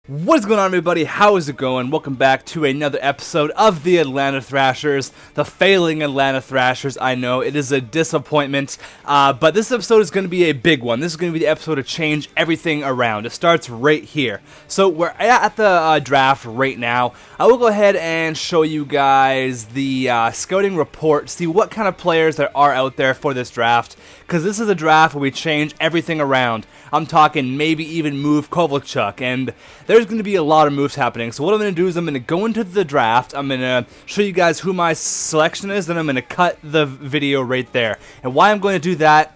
What is going on, everybody? How is it going? Welcome back to another episode of the Atlanta Thrashers, the failing Atlanta Thrashers. I know it is a disappointment, but this episode is going to be a big one. This is going to be the episode to change everything around. It starts right here. So we're at the draft right now. I will go ahead and show you guys the scouting report, see what kind of players there are out there for this draft, because this is a draft where we change everything around. I'm talking maybe even move Kovalchuk, and there's going to be a lot of moves happening. So what I'm going to do is I'm going to go into the draft, I'm going to show you guys who my selection is, then I'm going to cut the video right there. And why I'm going to do that,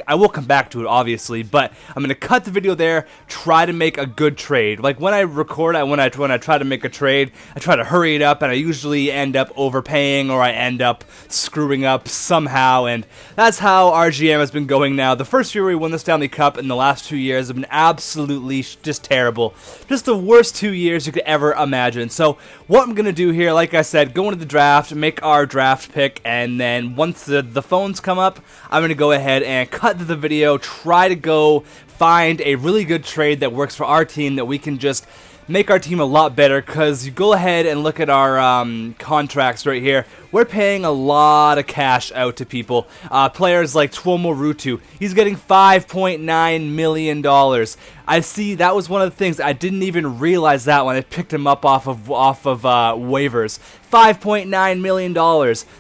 I will come back to it obviously, but I'm going to cut the video there, try to make a good trade. Like when I record, when I try to make a trade, I try to hurry it up, and I usually end up overpaying, or I end up screwing up somehow, and that's how our GM has been going now. The first year we won the Stanley Cup, and the last 2 years have been absolutely just terrible. Just the worst 2 years you could ever imagine. So what I'm going to do here, like I said, go into the draft, make our draft pick, and then once the phones come up, I'm going to go ahead and cut the video, try to go find a really good trade that works for our team, that we can just make our team a lot better. Because you go ahead and look at our contracts right here, we're paying a lot of cash out to people. Players like Tuomo Ruutu, he's getting $5.9 million. I see, that was one of the things, I didn't even realize that when I picked him up off of waivers. $5.9 million,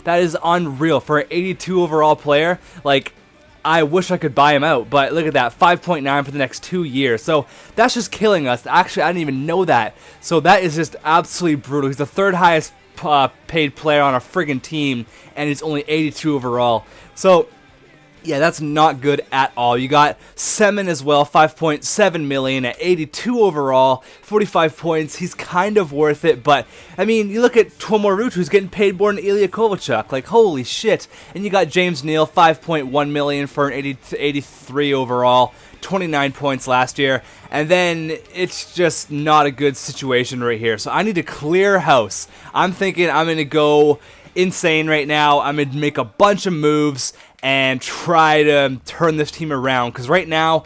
that is unreal for an 82 overall player. Like, I wish I could buy him out, but look at that, 5.9 for the next 2 years. So that's just killing us. Actually, I didn't even know that. So that is just absolutely brutal. He's the third highest paid player on our friggin' team, and he's only 82 overall. So yeah, that's not good at all. You got Semin as well, $5.7 million at 82 overall, 45 points. He's kind of worth it, but I mean, you look at Tuomo Ruutu, who's getting paid more than Ilya Kovalchuk. Like, holy shit. And you got James Neal, $5.1 million for an 83 overall, 29 points last year. And then it's just not a good situation right here. So I need to clear house. I'm thinking I'm going to go insane right now. I'm going to make a bunch of moves and try to turn this team around, because right now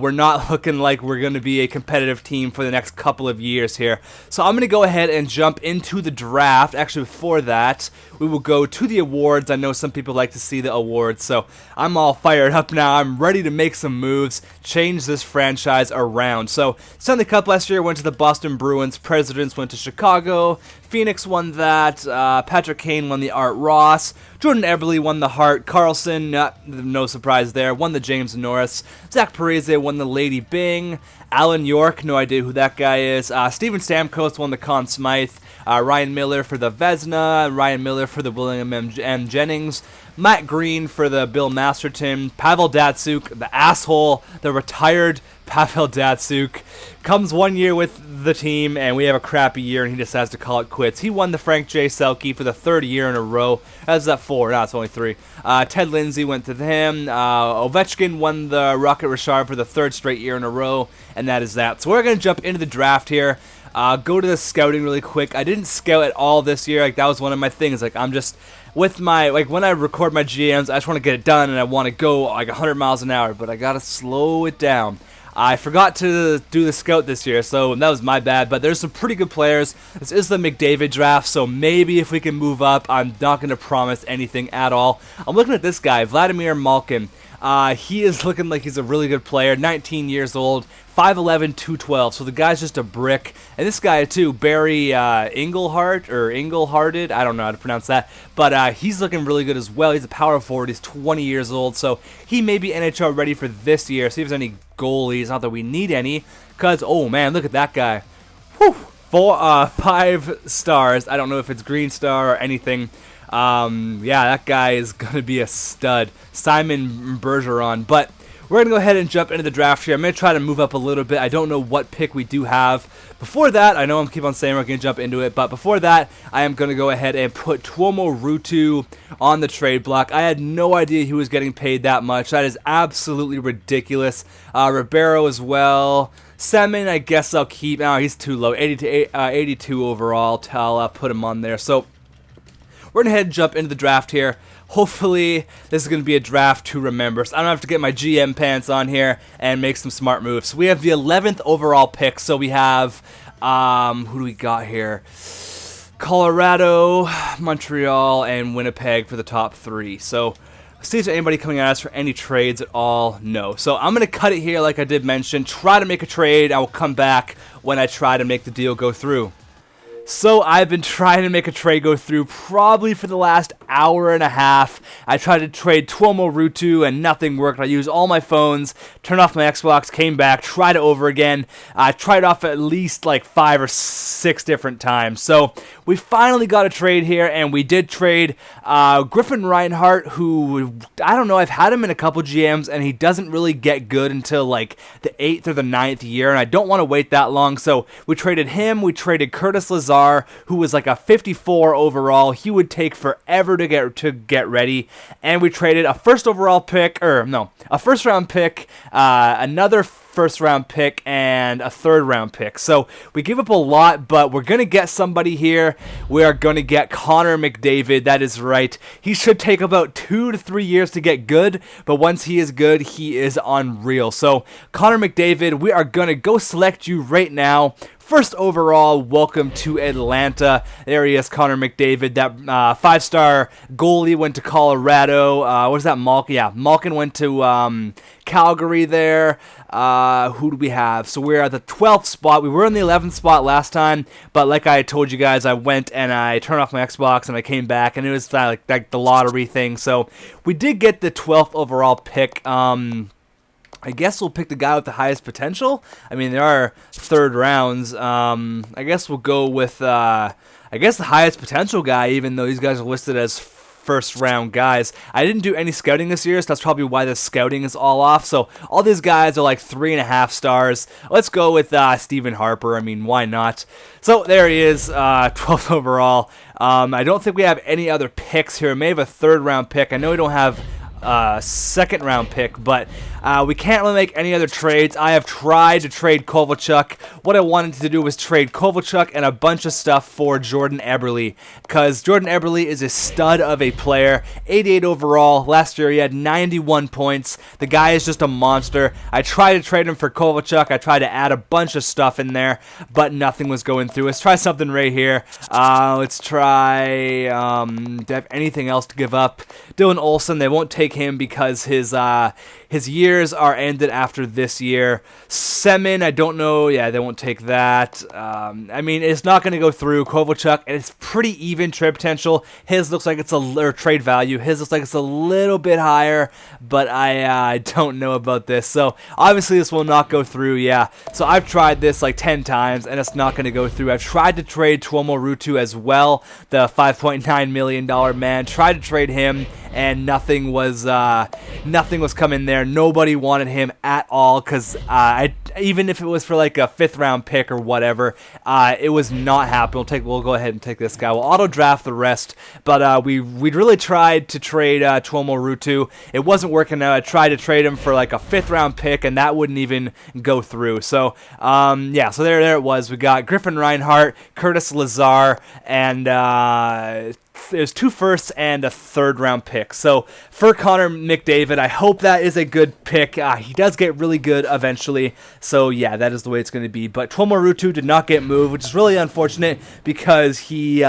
we're not looking like we're going to be a competitive team for the next couple of years here. So I'm going to go ahead and jump into the draft. Actually, before that, we will go to the awards. I know some people like to see the awards, so I'm all fired up now. I'm ready to make some moves, change this franchise around. So Stanley Cup last year went to the Boston Bruins. Presidents went to Chicago. Phoenix won that. Patrick Kane won the Art Ross. Jordan Eberle won the Hart. Carlson, no surprise there, won the James Norris. Zach Parise won the Lady Byng. Alan York, no idea who that guy is. Steven Stamkos won the Conn Smythe. Ryan Miller for the Vezina. Ryan Miller for the William M. Jennings. Matt Green for the Bill Masterton. Pavel Datsyuk, the asshole, the retired Pavel Datsyuk, comes 1 year with the team, and we have a crappy year, and he decides to call it quits. He won the Frank J. Selke for the third year in a row. That's that 4. No, it's only 3. Ted Lindsay went to him. Ovechkin won the Rocket Richard for the third straight year in a row, and that is that. So we're going to jump into the draft here. Go to the scouting really quick. I didn't scout at all this year. Like, that was one of my things. Like, I'm just with my, like, when I record my GMs, I just want to get it done, and I want to go like 100 miles an hour, but I gotta slow it down. I forgot to do the scout this year, so that was my bad, but there's some pretty good players. This is the Mcdavid draft, so maybe if we can move up, I'm not going to promise anything at all. I'm looking at this guy, Vladimir Malkin. He is looking like he's a really good player, 19 years old, 5'11", 212, so the guy's just a brick. And this guy too, Barry Engelharted, I don't know how to pronounce that, but he's looking really good as well. He's a power forward, he's 20 years old, so he may be NHL ready for this year. See if there's any goalies, not that we need any, because, oh man, look at that guy. Whew, 5 stars. I don't know if it's green star or anything. Yeah, that guy is going to be a stud. Simon Bergeron. But we're going to go ahead and jump into the draft here. I'm going to try to move up a little bit. I don't know what pick we do have. Before that, I know I'm keep on saying we're going to jump into it, but before that, I am going to go ahead and put Tuomo Ruutu on the trade block. I had no idea he was getting paid that much. That is absolutely ridiculous. Ribeiro as well. Semin, I guess I'll keep. Oh, he's too low. 82 overall. I'll put him on there. So we're going to head and jump into the draft here. Hopefully, this is going to be a draft to remember. So I don't have to get my GM pants on here and make some smart moves. So we have the 11th overall pick. So we have, who do we got here? Colorado, Montreal, and Winnipeg for the top 3. So see if there's anybody coming at us for any trades at all. No. So I'm going to cut it here like I did mention. Try to make a trade. I will come back when I try to make the deal go through. So I've been trying to make a trade go through probably for the last hour and a half. I tried to trade Tuomo Ruutu and nothing worked. I used all my phones, turned off my Xbox, came back, tried it over again. I tried off at least like 5 or 6 different times. So we finally got a trade here, and we did trade Griffin Reinhart, who, I don't know, I've had him in a couple GMs, and he doesn't really get good until like the 8th or the 9th year, and I don't want to wait that long. So we traded him. We traded Curtis Lazar, who was like a 54 overall. He would take forever to get ready. And we traded a first round pick, another first round pick, and a third round pick. So we give up a lot, but we're going to get somebody here. We are going to get Connor McDavid. That is right. He should take about 2 to 3 years to get good, but once he is good, he is unreal. So Connor McDavid, we are going to go select you right now. First overall, welcome to Atlanta. There he is, Connor McDavid. That 5-star goalie went to Colorado. What was that, Malkin? Yeah, Malkin went to Calgary there. Who do we have? So we're at the 12th spot. We were in the 11th spot last time, but like I told you guys, I went and I turned off my Xbox and I came back, and it was like the lottery thing. So we did get the 12th overall pick. I guess we'll pick the guy with the highest potential. I mean, there are third rounds. I guess we'll go with, the highest potential guy, even though these guys are listed as first round guys. I didn't do any scouting this year, so that's probably why the scouting is all off. So all these guys are like 3.5 stars. Let's go with Stephen Harper. I mean, why not? So there he is, 12th overall. I don't think we have any other picks here. We may have a third round pick. I know we don't have second round pick, but we can't really make any other trades. I have tried to trade Kovalchuk. What I wanted to do was trade Kovalchuk and a bunch of stuff for Jordan Eberle, because Jordan Eberle is a stud of a player. 88 overall. Last year he had 91 points. The guy is just a monster. I tried to trade him for Kovalchuk. I tried to add a bunch of stuff in there, but nothing was going through. Let's try something right here. Let's try, do I have anything else to give up? Dylan Olsen, they won't take him because his years are ended after this year. Semin, I don't know. Yeah, they won't take that. I mean, it's not going to go through. Kovalchuk, and it's pretty even trade potential. His looks like it's or trade value. His looks like it's a little bit higher, but I don't know about this. So obviously this will not go through. Yeah. So I've tried this like 10 times, and it's not going to go through. I've tried to trade Tuomo Ruutu as well, the $5.9 million man. Tried to trade him, and nothing was coming there. Nobody wanted him at all, because even if it was for like a 5th round pick or whatever, it was not happening. We'll go ahead and take this guy. We'll auto draft the rest, but we'd really tried to trade Tuomo Ruutu. It wasn't working out. I tried to trade him for like a 5th round pick, and that wouldn't even go through. So yeah, so there it was. We got Griffin Reinhart, Curtis Lazar, and there's 2 firsts and a 3rd round pick. So for Connor McDavid, I hope that is a good pick. He does get really good eventually. So yeah, that is the way it's going to be. But Tuomo Ruutu did not get moved, which is really unfortunate, because he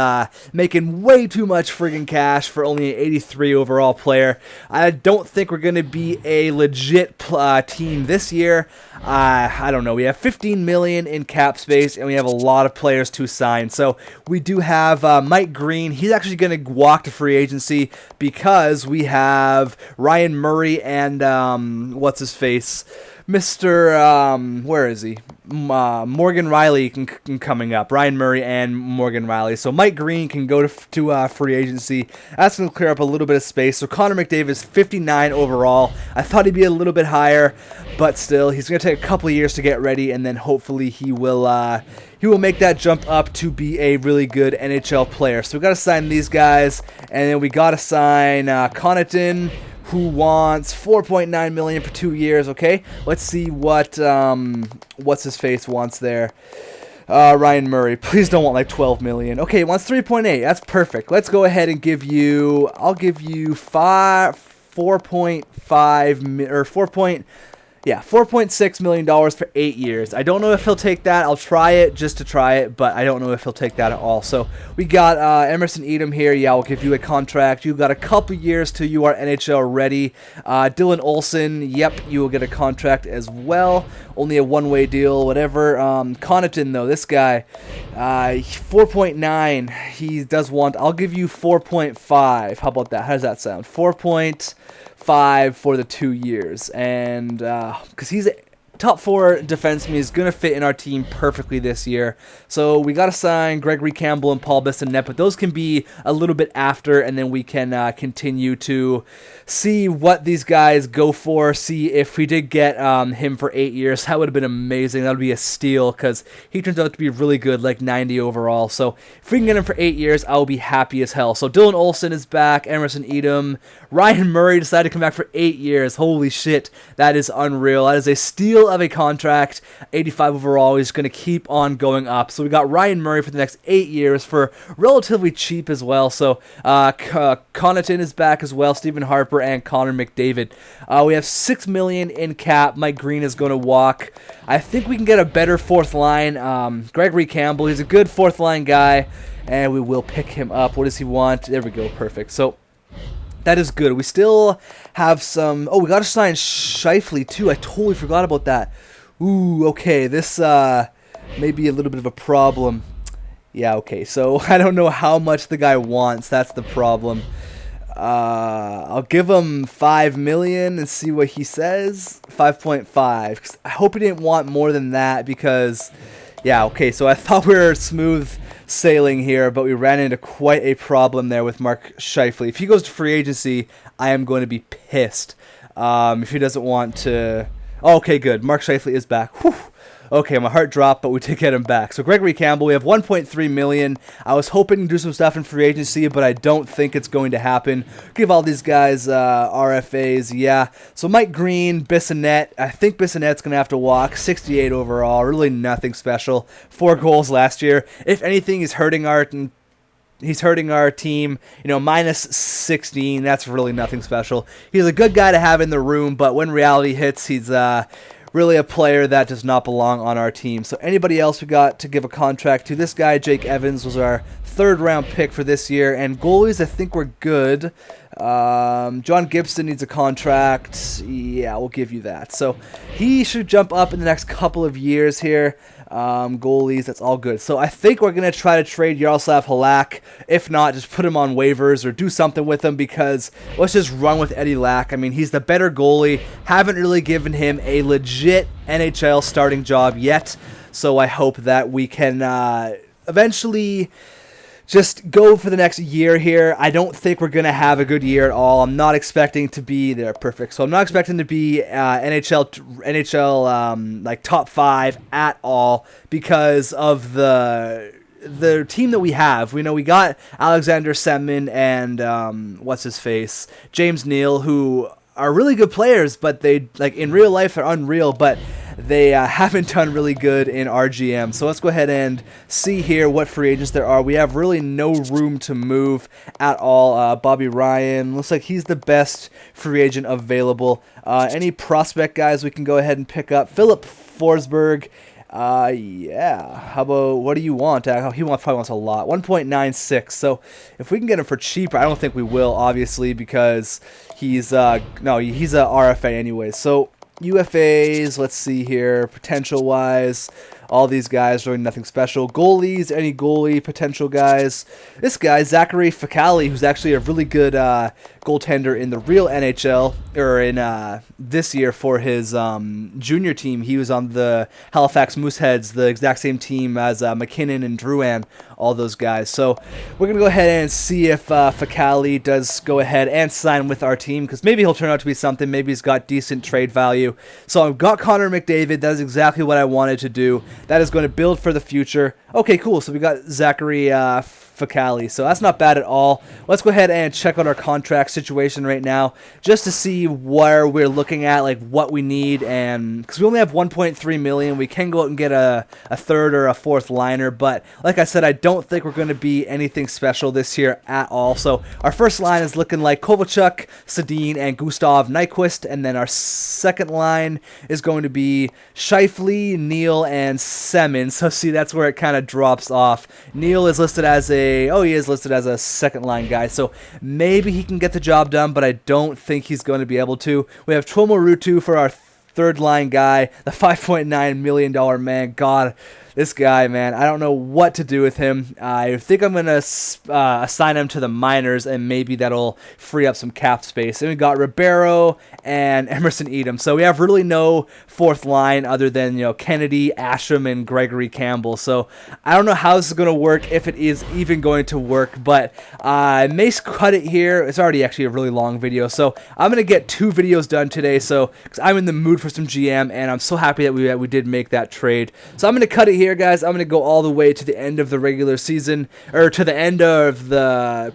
making way too much friggin' cash for only an 83 overall player. I don't think we're going to be a legit team this year. I don't know. We have 15 million in cap space, and we have a lot of players to sign. So we do have Mike Green. He's actually going to walk to free agency, because we have Ryan Murray and what's his face, Mr. Where is he? Morgan Riley coming up. Ryan Murray and Morgan Riley. So Mike Green can go to free agency. That's going to clear up a little bit of space. So Connor McDavid is 59 overall. I thought he'd be a little bit higher, but still, he's going to take a couple of years to get ready, and then hopefully he will make that jump up to be a really good NHL player. So we got to sign these guys, and then we got to sign Connaughton, who wants $4.9 million for 2 years. Okay, let's see what what's his face wants there. Ryan Murray, please don't want like 12 million. Okay, he wants 3.8. That's perfect. Let's go ahead and give you. I'll give you 4.5 or 4.6 million dollars for 8 years. I don't know if he'll take that. I'll try it just to try it, but I don't know if he'll take that at all. So we got Emerson Edom here. Yeah, I'll give you a contract. You got a couple years till you are NHL ready. Dylan Olsen, yep, you will get a contract as well. Only a one-way deal, whatever. Connaughton though, this guy, 4.9. He does want. I'll give you 4.5. How about that? How does that sound? 4.5 for the 2 years, and because he's a top 4 defenseman, he's going to fit in our team perfectly this year. So we got to sign Gregory Campbell and Paul Bissonnette, but those can be a little bit after, and then we can continue to see what these guys go for, see if we did get him for 8 years. That would have been amazing. That would be a steal because he turns out to be really good, like 90 overall. So if we can get him for 8 years, I'll be happy as hell. So Dylan Olsen is back, Emerson Edom. Ryan Murray decided to come back for 8 years. Holy shit, that is unreal. That is a steal of a contract. 85 overall. He's going to keep on going up. So we got Ryan Murray for the next 8 years for relatively cheap as well. So Connaughton is back as well. Stephen Harper and Connor McDavid. We have $6 million in cap. Mike Green is going to walk. I think we can get a better fourth line. Gregory Campbell, he's a good fourth line guy, and we will pick him up. What does he want? There we go. Perfect. So that is good. We still have some. Oh, we got to sign Scheifele too. I totally forgot about that. Ooh, okay. This may be a little bit of a problem. Yeah, okay. So I don't know how much the guy wants. That's the problem. I'll give him $5 million and see what he says. 5.5. I hope he didn't want more than that because, yeah, okay. So I thought we were smooth sailing here, but we ran into quite a problem there with Mark Scheifele. If he goes to free agency, I am going to be pissed. If he doesn't want to. Oh, okay, good. Mark Scheifele is back. Whew. Okay, my heart dropped, but we did get him back. So Gregory Campbell, we have $1.3 million. I was hoping to do some stuff in free agency, but I don't think it's going to happen. Give all these guys RFAs, yeah. So Mike Green, Bissonnette. I think Bissonnette's going to have to walk. 68 overall, really nothing special. 4 goals last year. If anything, he's hurting our team. Minus 16. That's really nothing special. He's a good guy to have in the room, but when reality hits, he's really a player that does not belong on our team. So anybody else we got to give a contract to? This guy, Jake Evans, was our 3rd round pick for this year. And goalies, I think we're good. John Gibson needs a contract. Yeah, we'll give you that. So he should jump up in the next couple of years here. Goalies, that's all good. So I think we're going to try to trade Yaroslav Halak. If not, just put him on waivers or do something with him because let's just run with Eddie Lack. I mean, he's the better goalie. Haven't really given him a legit NHL starting job yet. So I hope that we can eventually just go for the next year here. I don't think we're going to have a good year at all. I'm not expecting to be there. Perfect. So I'm not expecting to be NHL like top 5 at all because of the team that we have. We know we got Alexander Semin and what's his face, James Neal, who are really good players, but they in real life they're unreal, but they haven't done really good in RGM. So let's go ahead and see here what free agents there are. We have really no room to move at all. Bobby Ryan looks like he's the best free agent available. Any prospect guys we can go ahead and pick up? Philip Forsberg. Yeah. How about, what do you want? He probably wants a lot. 1.96. So if we can get him for cheaper, I don't think we will, obviously, because he's he's a RFA anyway. So UFAs, let's see here, potential-wise, all these guys really nothing special. Goalies, any goalie potential guys. This guy, Zachary Fakali, who's actually a really good goaltender in the real NHL, or in this year for his junior team. He was on the Halifax Mooseheads, the exact same team as McKinnon and Drouin, all those guys. So we're going to go ahead and see if Fakali does go ahead and sign with our team, because maybe he'll turn out to be something. Maybe he's got decent trade value. So I've got Connor McDavid. That is exactly what I wanted to do. That is going to build for the future. Okay, cool. So we got Zachary Fakali. So that's not bad at all. Let's go ahead and check out our contract situation right now just to see where we're looking at, like what we need. And because we only have 1.3 million, we can go out and get a third or a fourth liner. But like I said, I don't think we're going to be anything special this year at all. So our first line is looking like Kovalchuk, Sedin, and Gustav Nyquist. And then our second line is going to be Scheifele, Neal, and Semin. So see, that's where it kind of drops off. Neal is listed as he is listed as a second line guy. So maybe he can get the job done, but I don't think he's going to be able to. We have Tuomo Ruutu for our third line guy, the $5.9 million man. God, this guy, man, I don't know what to do with him. I think I'm going to assign him to the minors, and maybe that'll free up some cap space. And we got Ribeiro and Emerson Edom. So we have really no fourth line other than, Kennedy, Ashram, and Gregory Campbell. So I don't know how this is going to work, if it is even going to work, but I may cut it here. It's already actually a really long video, so I'm going to get 2 videos done today, so because I'm in the mood for some GM, and I'm so happy that we did make that trade. So I'm going to cut it here, guys. I'm going to go all the way to the end of the regular season, or to the end of the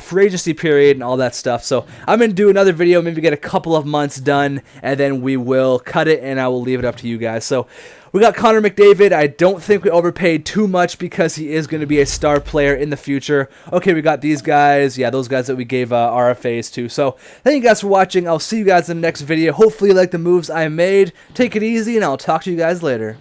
free agency period and all that stuff. So I'm going to do another video, maybe get a couple of months done, and then we will cut it, and I will leave it up to you guys. So we got Connor McDavid. I don't think we overpaid too much because he is going to be a star player in the future. Okay, we got these guys. Yeah, those guys that we gave RFAs to. So thank you guys for watching. I'll see you guys in the next video. Hopefully you like the moves I made. Take it easy, and I'll talk to you guys later.